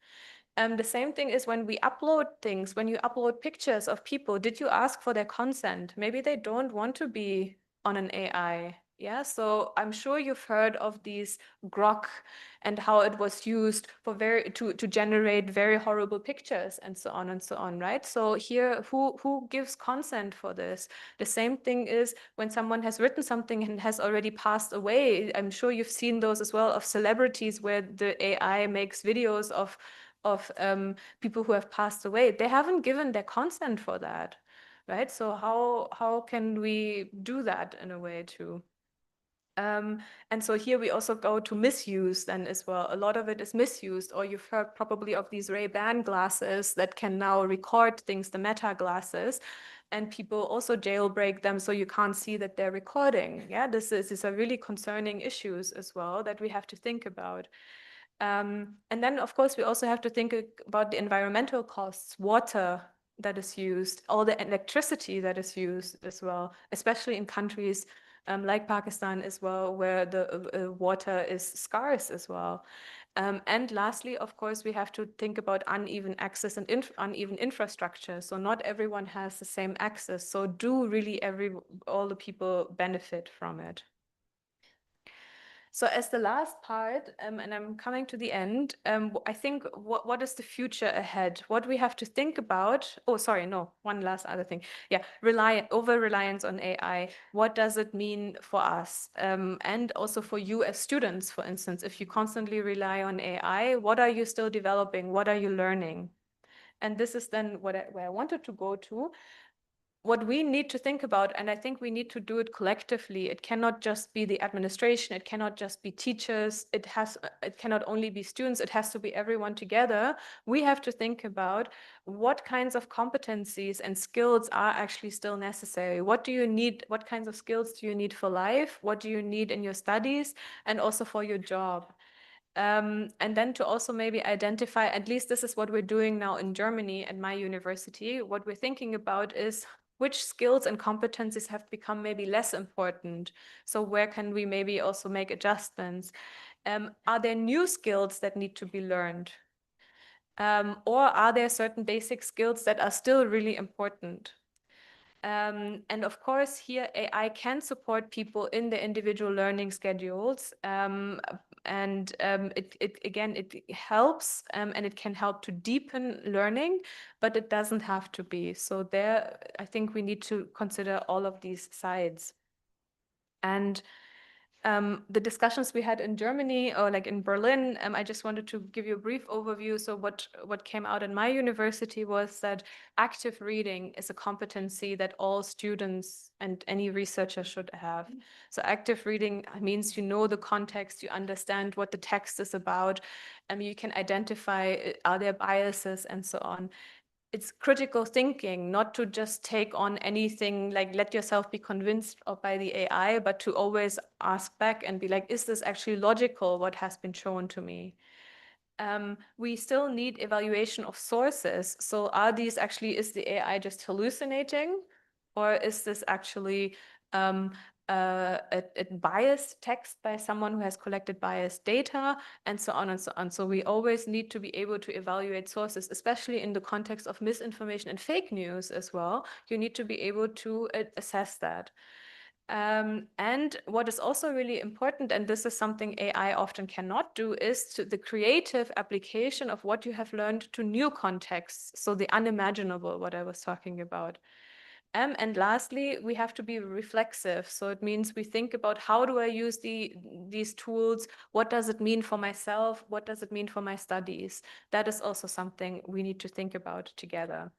The same thing is when we upload things, when you upload pictures of people, did you ask for their consent? Maybe they don't want to be on an AI. Yeah, so I'm sure you've heard of these grok and how it was used for to generate very horrible pictures and so on, right? So here, who gives consent for this? The same thing is when someone has written something and has already passed away. I'm sure you've seen those as well, of celebrities where the AI makes videos of people who have passed away. They haven't given their consent for that, right? So how can we do that in a way too? And so here we also go to misuse then as well. A lot of it is misused, or you've heard probably of these Ray-Ban glasses that can now record things, the Meta glasses, and people also jailbreak them so you can't see that they're recording. Yeah, these are really concerning issues as well that we have to think about. And then, of course, we also have to think about the environmental costs, water that is used, all the electricity that is used as well, especially in countries like Pakistan as well, where the water is scarce as well. And lastly, of course, we have to think about uneven access and uneven infrastructure. So not everyone has the same access. So do really all the people benefit from it? So as the last part, and I'm coming to the end, I think what is the future ahead? What we have to think about, oh, sorry, no, one last other thing. Yeah, over-reliance on AI. What does it mean for us? And also for you as students, for instance, if you constantly rely on AI, what are you still developing? What are you learning? And this is then where I wanted to go to. What we need to think about, and I think we need to do it collectively. It cannot just be the administration. It cannot just be teachers. It cannot only be students. It has to be everyone together. We have to think about what kinds of competencies and skills are actually still necessary. What do you need? What kinds of skills do you need for life? What do you need in your studies and also for your job? And then to also maybe identify, at least this is what we're doing now in Germany at my university, what we're thinking about is which skills and competencies have become maybe less important. So where can we maybe also make adjustments? Are there new skills that need to be learned? Or are there certain basic skills that are still really important? And of course, here AI can support people in their individual learning schedules. It helps and it can help to deepen learning, but it doesn't have to be. So there, I think we need to consider all of these sides. And the discussions we had in Germany or like in Berlin, I just wanted to give you a brief overview. So what came out in my university was that active reading is a competency that all students and any researcher should have. So active reading means you know the context, you understand what the text is about, you can identify are there biases and so on. it's critical thinking, not to just take on anything, like let yourself be convinced by the AI, but to always ask back and be like, is this actually logical, what has been shown to me? We still need evaluation of sources. So are these actually, is the AI just hallucinating? Or is this actually a biased text by someone who has collected biased data, and so on and so on. So we always need to be able to evaluate sources, especially in the context of misinformation and fake news as well. You need to be able to assess that. And what is also really important, and this is something AI often cannot do, is the creative application of what you have learned to new contexts. So the unimaginable, what I was talking about. And lastly, we have to be reflexive. So it means we think about, how do I use these tools? What does it mean for myself? What does it mean for my studies? That is also something we need to think about together.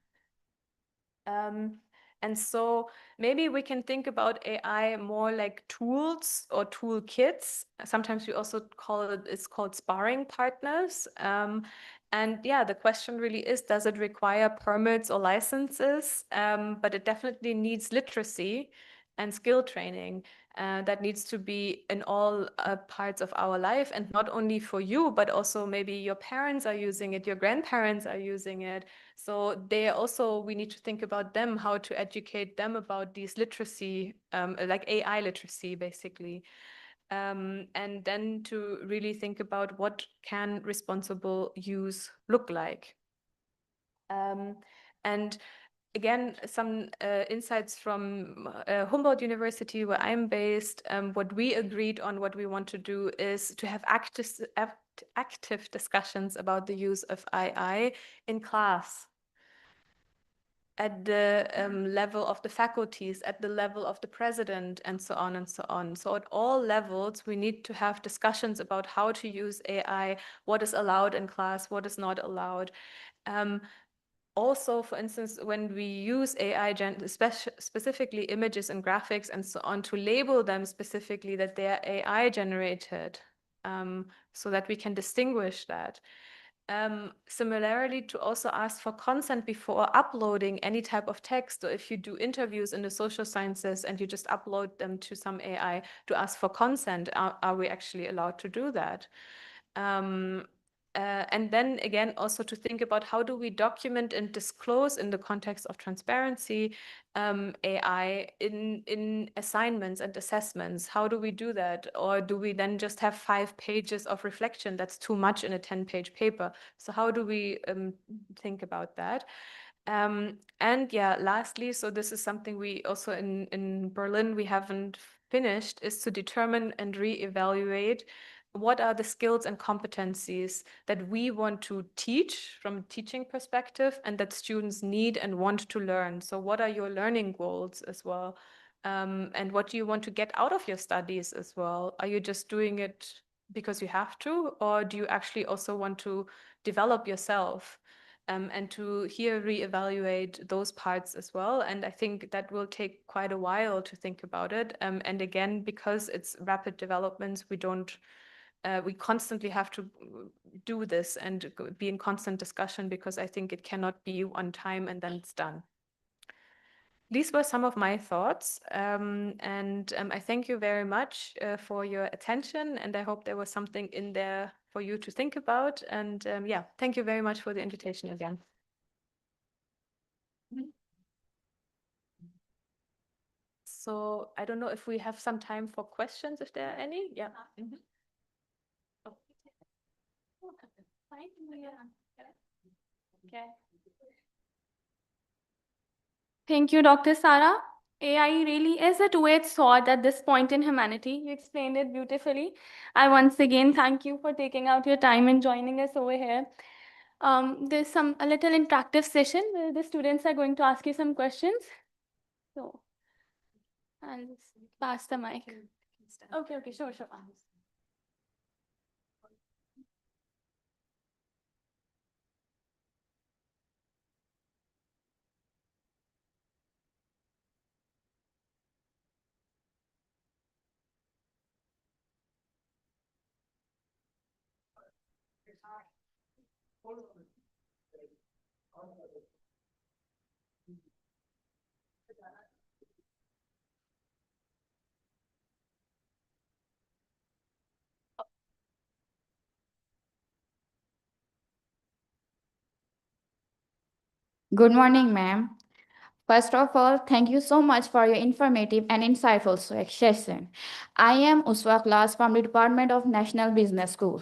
And so maybe we can think about AI more like tools or toolkits. Sometimes we also call it's called sparring partners. And yeah, the question really is, does it require permits or licenses? But it definitely needs literacy and skill training. That needs to be in all parts of our life, and not only for you, but also maybe your parents are using it, your grandparents are using it. So they also, we need to think about them, how to educate them about these literacy, like AI literacy, basically. And then to really think about what can responsible use look like. And again, some insights from Humboldt University, where I'm based. What we agreed on, what we want to do, is to have active discussions about the use of AI in class, at the level of the faculties, at the level of the president, and so on and so on. So at all levels, we need to have discussions about how to use AI, what is allowed in class, what is not allowed. Also, for instance, when we use AI, specifically images and graphics and so on, to label them specifically that they are AI generated, so that we can distinguish that. Similarly, to also ask for consent before uploading any type of text. So if you do interviews in the social sciences and you just upload them to some AI, to ask for consent, are we actually allowed to do that? And then again, also to think about, how do we document and disclose in the context of transparency AI in assignments and assessments? How do we do that? Or do we then just have 5 pages of reflection? That's too much in a 10-page paper. So how do we think about that? And yeah, lastly, so this is something we also in Berlin, we haven't finished, is to determine and reevaluate what are the skills and competencies that we want to teach from a teaching perspective, and that students need and want to learn. So what are your learning goals as well? And what do you want to get out of your studies as well? Are you just doing it because you have to, or do you actually also want to develop yourself? And to here reevaluate those parts as well. And I think that will take quite a while to think about it. And again, because it's rapid developments, we constantly have to do this and be in constant discussion, because I think it cannot be one time and then it's done. These were some of my thoughts, and I thank you very much for your attention, and I hope there was something in there for you to think about. And yeah, thank you very much for the invitation again. So I don't know if we have some time for questions, if there are any. Yeah. Okay. Thank you, Dr. Sara. AI really is a two-edged sword at this point in humanity. You explained it beautifully. I once again thank you for taking out your time and joining us over here. There's a little interactive session where the students are going to ask you some questions. So I'll just pass the mic. Okay, sure. Good morning, ma'am. First of all, thank you so much for your informative and insightful session. I am Uswa Class from the Department of National Business School.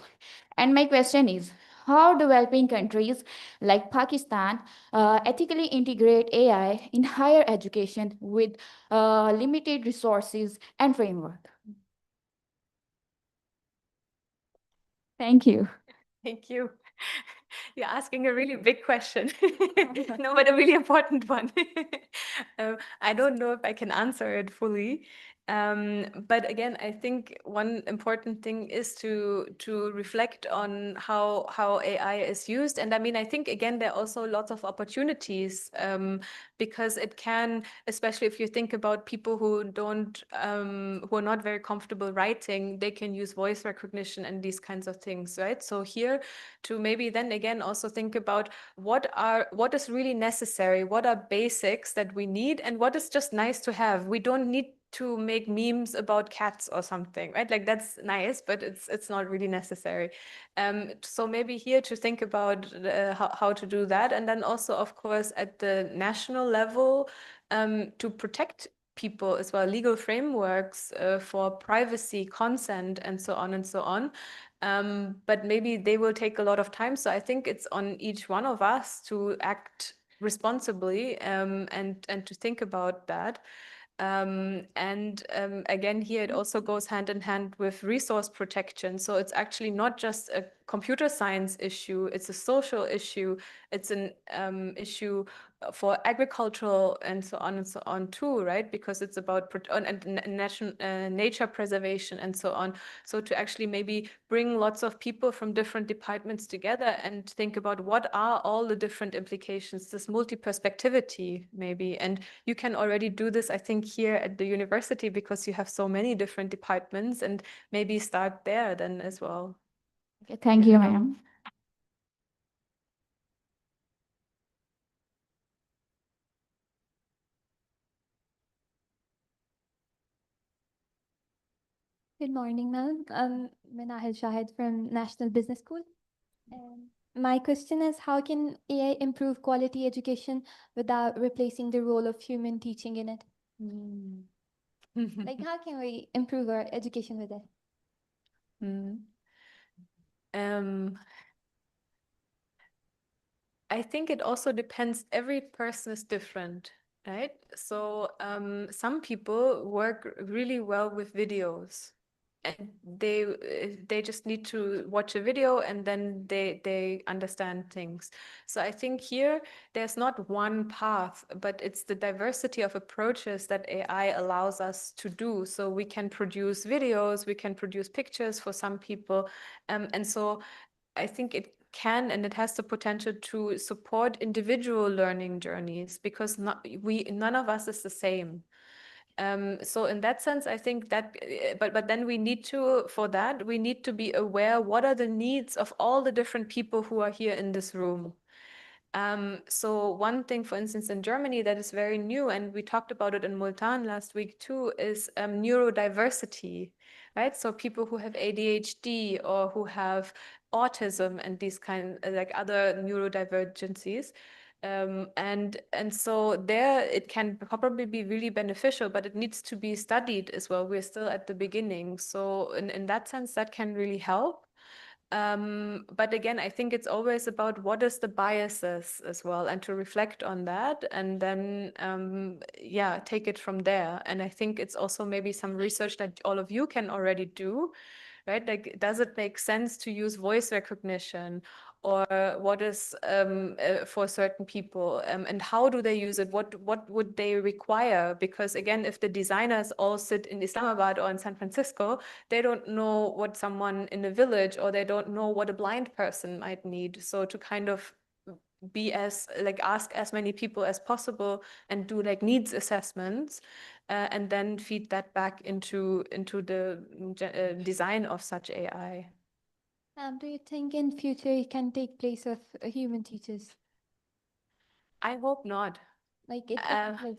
And my question is, how developing countries like Pakistan ethically integrate AI in higher education with limited resources and framework? Thank you. Thank you. You're asking a really big question. No, but a really important one. I don't know if I can answer it fully. But again, I think one important thing is to reflect on how AI is used. And I mean, I think again, there are also lots of opportunities because it can, especially if you think about people who don't who are not very comfortable writing, they can use voice recognition and these kinds of things, right? So here to maybe then again also think about what is really necessary, what are basics that we need, and what is just nice to have. We don't need to make memes about cats or something, right? Like that's nice, but it's not really necessary. So maybe here to think about how to do that, and then also of course at the national level to protect people as well, legal frameworks for privacy, consent, and so on and so on. But maybe they will take a lot of time. So I think it's on each one of us to act responsibly and to think about that. Again, here it also goes hand in hand with resource protection. So it's actually not just a computer science issue, it's a social issue, it's an issue for agricultural and so on too, right? Because it's about nature preservation and so on. So to actually maybe bring lots of people from different departments together and think about what are all the different implications, this multi-perspectivity maybe. And you can already do this, I think, here at the university because you have so many different departments, and maybe start there then as well. Okay, thank you, ma'am. Good morning, ma'am. I'm Minahil Shahid from National Business School. And my question is, how can AI improve quality education without replacing the role of human teaching in it? Like, how can we improve our education with it? I think it also depends. Every person is different, right? So some people work really well with videos, and they just need to watch a video and then they understand things. So I think here there's not one path, but it's the diversity of approaches that AI allows us to do. So we can produce videos, we can produce pictures for some people, and so I think it can and it has the potential to support individual learning journeys because none of us is the same. So in that sense, I think that, but then we need to, for that, we need to be aware what are the needs of all the different people who are here in this room. So one thing, for instance, in Germany that is very new, and we talked about it in Multan last week too, is neurodiversity, right? So people who have ADHD or who have autism and these kind like other neurodivergencies. And so there it can probably be really beneficial, but it needs to be studied as well. We're still at the beginning. So in that sense, that can really help. But again, I think it's always about what is the biases as well, and to reflect on that, and then yeah, take it from there. And I think it's also maybe some research that all of you can already do, right? Like, does it make sense to use voice recognition? Or what is for certain people, and how do they use it? What would they require? Because again, if the designers all sit in Islamabad or in San Francisco, they don't know what someone in a village, or they don't know what a blind person might need. So to kind of be as like ask as many people as possible and do like needs assessments, and then feed that back into the design of such AI. Do you think in future it can take place of human teachers? I hope not. Like it Uh, took place.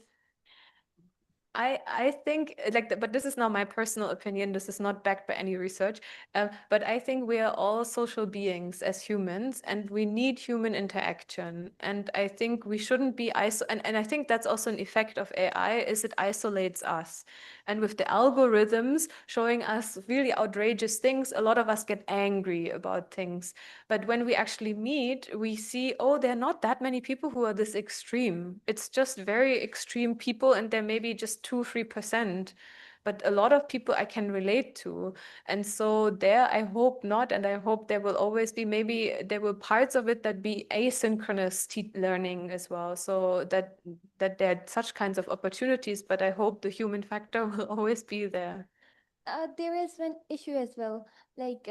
I think but this is now my personal opinion. This is not backed by any research. But I think we are all social beings as humans, and we need human interaction. And I think we shouldn't be and I think that's also an effect of AI, is it isolates us. And with the algorithms showing us really outrageous things, a lot of us get angry about things. But when we actually meet, we see, oh, there are not that many people who are this extreme. It's just very extreme people, and there may be just 2-3%. But a lot of people I can relate to. And so there, I hope not. And I hope there will always be, maybe there will parts of it that be asynchronous learning as well. So that there are such kinds of opportunities, but I hope the human factor will always be there. There is one issue as well. Like,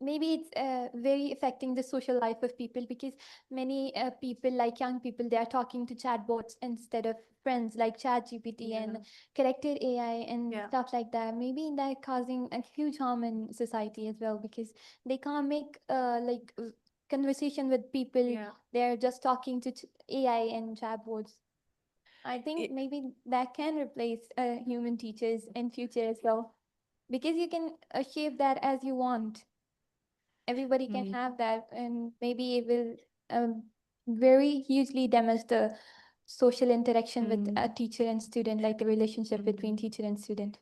maybe it's very affecting the social life of people, because many people, like young people, they are talking to chatbots instead of friends like ChatGPT and corrected AI and Yeah. stuff like that. Maybe they're causing a huge harm in society as well, because they can't make conversation with people. Yeah. They're just talking to AI and chatbots. I think maybe that can replace human teachers in future as well, because you can shape that as you want. Everybody can have that, and maybe it will very hugely damage the social interaction with a teacher and student, like the relationship between teacher and student.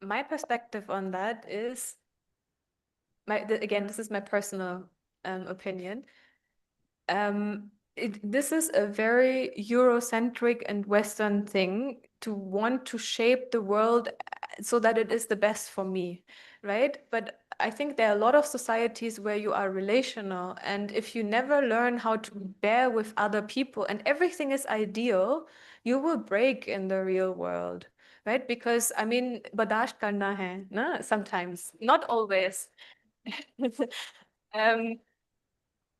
My perspective on that is, again, this is my personal opinion. This is a very Eurocentric and Western thing, to want to shape the world so that it is the best for me, right? But I think there are a lot of societies where you are relational, and if you never learn how to bear with other people and everything is ideal, you will break in the real world, right? Because I mean, bardasht karna hai, na? Sometimes, not always. um,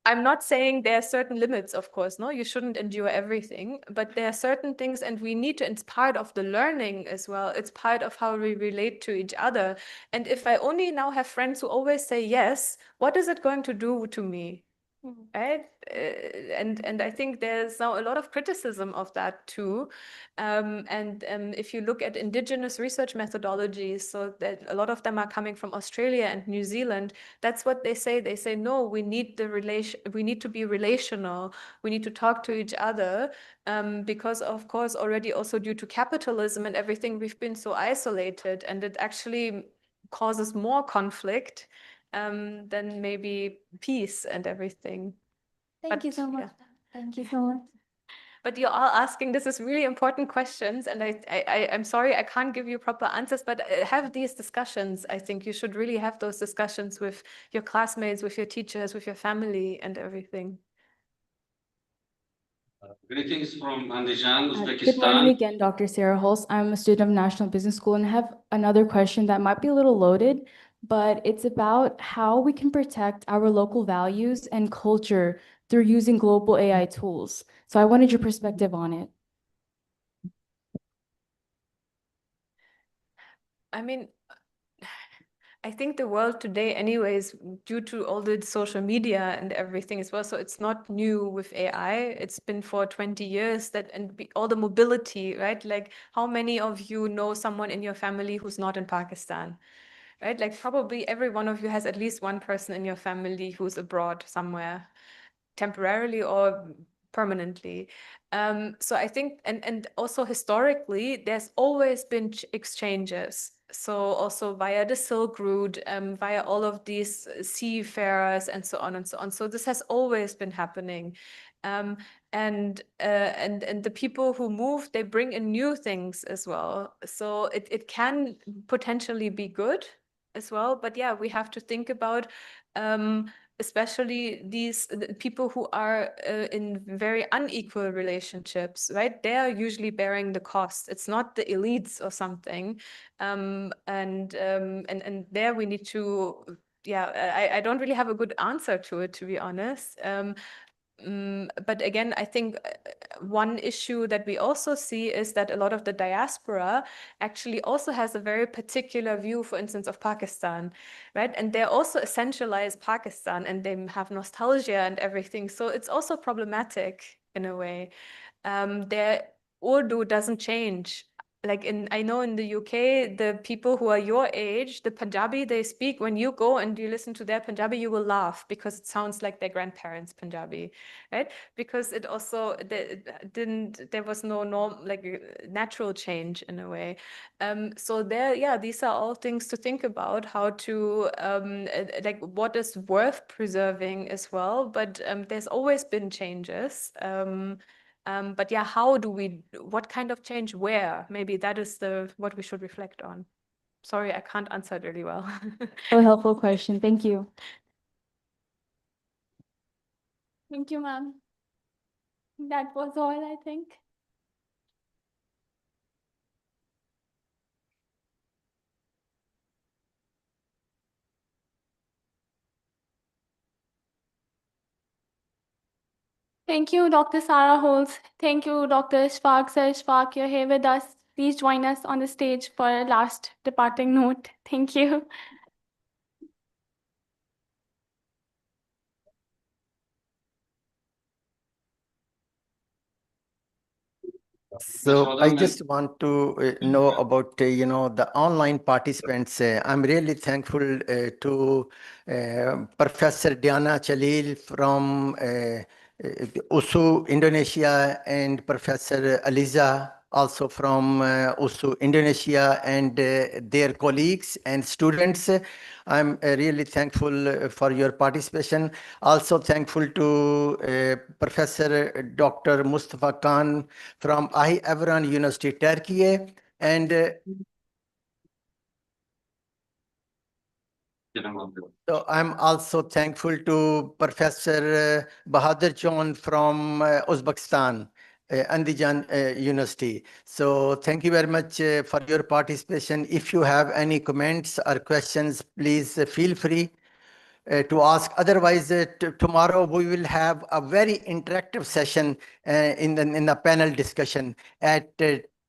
I'm not saying there are certain limits, of course, no, you shouldn't endure everything, but there are certain things, and we need to, it's part of the learning as well. It's part of how we relate to each other. And if I only now have friends who always say yes, what is it going to do to me? Right? And I think there's now a lot of criticism of that too. If you look at indigenous research methodologies, so that a lot of them are coming from Australia and New Zealand, that's what they say. They say, no, we need we need to be relational. We need to talk to each other, because of course, already also due to capitalism and everything, we've been so isolated, and it actually causes more conflict than maybe peace and everything. Thank you But, so much. yeah. Thank you so much. But you're all asking, this is really important questions, and I'm sorry I can't give you proper answers, but have these discussions. I think you should really have those discussions with your classmates, with your teachers, with your family and everything. Greetings from Andijan, Good morning Uzbekistan. again, Dr. Sarah Holst. I'm a student of National Business School and have another question that might be a little loaded, but it's about how we can protect our local values and culture through using global AI tools. So I wanted your perspective on it. I mean, I think the world today, anyways, due to all the social media and everything as well, so it's not new with AI. It's been for 20 years that, and all the mobility, right? Like, how many of you know someone in your family who's not in Pakistan, right? Like, probably every one of you has at least one person in your family who's abroad somewhere, temporarily or permanently. So I think, and also historically, there's always been exchanges. So also via the Silk Route, via all of these seafarers and so on and so on. So this has always been happening. And the people who move, they bring in new things as well. So it can potentially be good as well. But yeah, we have to think about especially these people who are in very unequal relationships, right? They are usually bearing the cost. It's not the elites or something. And there we need to, yeah, I don't really have a good answer to it, to be honest. But again, I think one issue that we also see is that a lot of the diaspora actually also has a very particular view, for instance, of Pakistan, right? And they also essentialize Pakistan, and they have nostalgia and everything. So it's also problematic in a way. There Urdu doesn't change. Like I know in the UK, the people who are your age, the Punjabi they speak, when you go and you listen to their Punjabi, you will laugh because it sounds like their grandparents' Punjabi, right? Because it also there was no norm, like natural change in a way. So yeah, these are all things to think about, how to like what is worth preserving as well. But there's always been changes. But yeah, what kind of change where? Maybe that is what we should reflect on. Sorry, I can't answer it really well. A helpful question. Thank you. Thank you, ma'am. That was all, I think. Thank you, Dr. Sarah Holz. Thank you, Dr. Ishfaq. Sir Ishfaq, you're here with us. Please join us on the stage for a last departing note. Thank you. So I just want to know about the online participants. I'm really thankful to Professor Diana Chalil from USU, Indonesia, and Professor Aliza also from USU, Indonesia, and their colleagues and students. I'm really thankful for your participation. Also thankful to Professor Dr. Mustafa Khan from Evran University, Turkey. And so I'm also thankful to Professor Bahadur Chon from Uzbekistan, Andijan University. So thank you very much for your participation. If you have any comments or questions, please feel free to ask. Otherwise, tomorrow we will have a very interactive session in the panel discussion at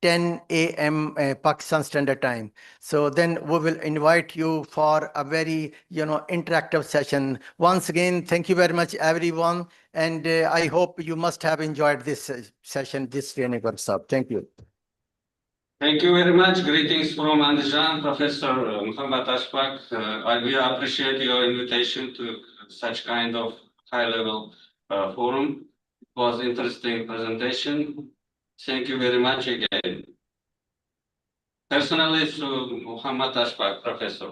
10 a.m. Pakistan Standard Time. So then we will invite you for a very interactive session. Once again, thank you very much, everyone, and I hope you must have enjoyed this session, this training workshop. Thank you. Thank you very much. Greetings from Andijan, Professor Muhammad Ashfaq. We appreciate your invitation to such kind of high-level forum. It was interesting presentation. Thank you very much again. Personally, to Muhammad Ashfaq, Professor.